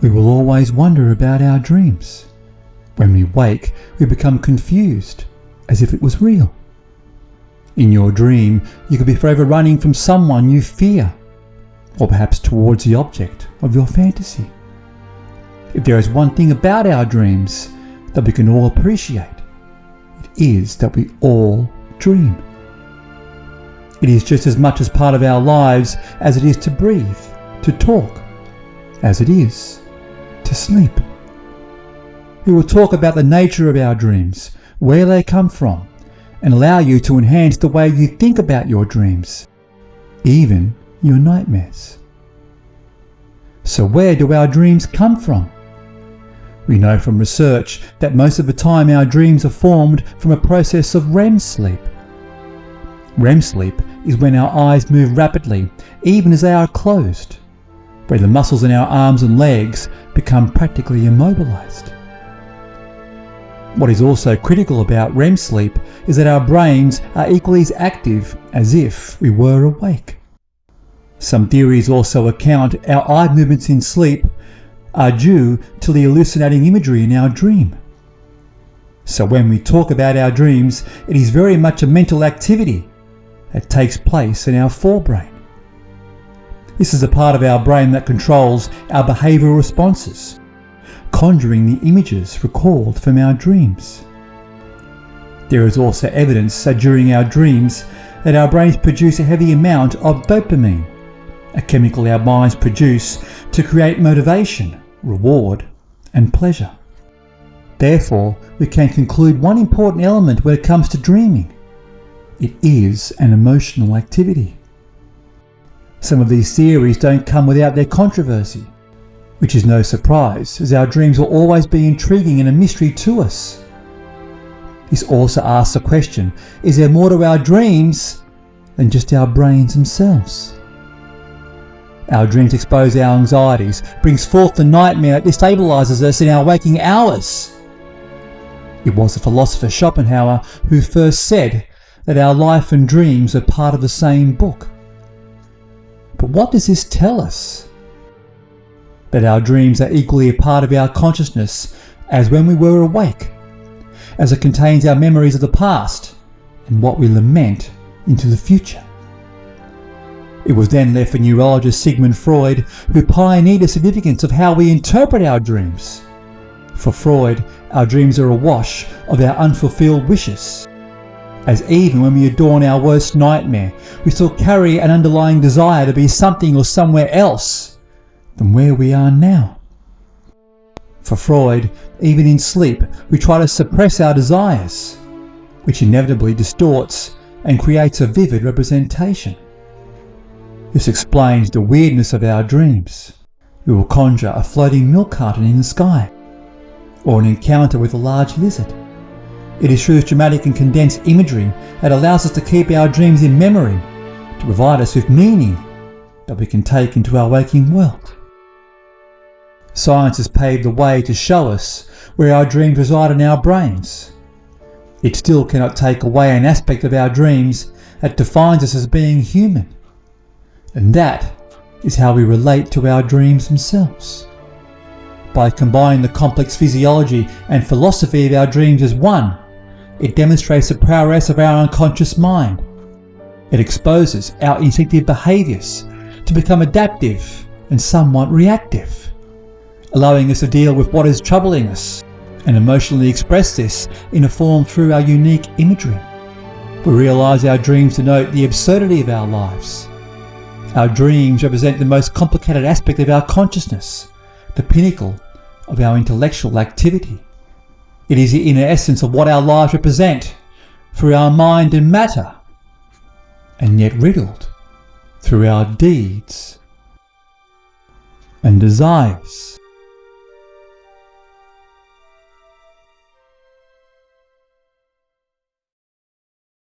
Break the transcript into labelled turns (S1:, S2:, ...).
S1: We will always wonder about our dreams. When we wake, we become confused, as if it was real. In your dream, you could be forever running from someone you fear, or perhaps towards the object of your fantasy. If there is one thing about our dreams that we can all appreciate, it is that we all dream. It is just as much as part of our lives as it is to breathe, to talk, as it is to sleep. We will talk about the nature of our dreams, where they come from, and allow you to enhance the way you think about your dreams, even your nightmares. So where do our dreams come from? We know from research that most of the time our dreams are formed from a process of REM sleep. REM sleep is when our eyes move rapidly, even as they are closed, where the muscles in our arms and legs become practically immobilized. What is also critical about REM sleep is that our brains are equally as active as if we were awake. Some theories also account our eye movements in sleep are due to the hallucinating imagery in our dream. So when we talk about our dreams, it is very much a mental activity that takes place in our forebrain. This is a part of our brain that controls our behavioural responses, conjuring the images recalled from our dreams. There is also evidence that during our dreams that our brains produce a heavy amount of dopamine, a chemical our minds produce to create motivation, reward, and pleasure. Therefore, we can conclude one important element when it comes to dreaming. It is an emotional activity. Some of these theories don't come without their controversy, which is no surprise, as our dreams will always be intriguing and a mystery to us. This also asks the question, is there more to our dreams than just our brains themselves? Our dreams expose our anxieties, brings forth the nightmare that destabilizes us in our waking hours. It was the philosopher Schopenhauer who first said that our life and dreams are part of the same book. But what does this tell us? That our dreams are equally a part of our consciousness as when we were awake, as it contains our memories of the past and what we lament into the future. It was then left for neurologist Sigmund Freud, who pioneered the significance of how we interpret our dreams. For Freud, our dreams are a wash of our unfulfilled wishes, as even when we adorn our worst nightmare, we still carry an underlying desire to be something or somewhere else than where we are now. For Freud, even in sleep, we try to suppress our desires, which inevitably distorts and creates a vivid representation. This explains the weirdness of our dreams. We will conjure a floating milk carton in the sky, or an encounter with a large lizard. It is through this dramatic and condensed imagery that allows us to keep our dreams in memory, to provide us with meaning that we can take into our waking world. Science has paved the way to show us where our dreams reside in our brains. It still cannot take away an aspect of our dreams that defines us as being human. And that is how we relate to our dreams themselves. By combining the complex physiology and philosophy of our dreams as one, it demonstrates the prowess of our unconscious mind. It exposes our instinctive behaviours to become adaptive and somewhat reactive, allowing us to deal with what is troubling us and emotionally express this in a form through our unique imagery. We realise our dreams denote the absurdity of our lives. Our dreams represent the most complicated aspect of our consciousness, the pinnacle of our intellectual activity. It is the inner essence of what our lives represent through our mind and matter, and yet riddled through our deeds and desires.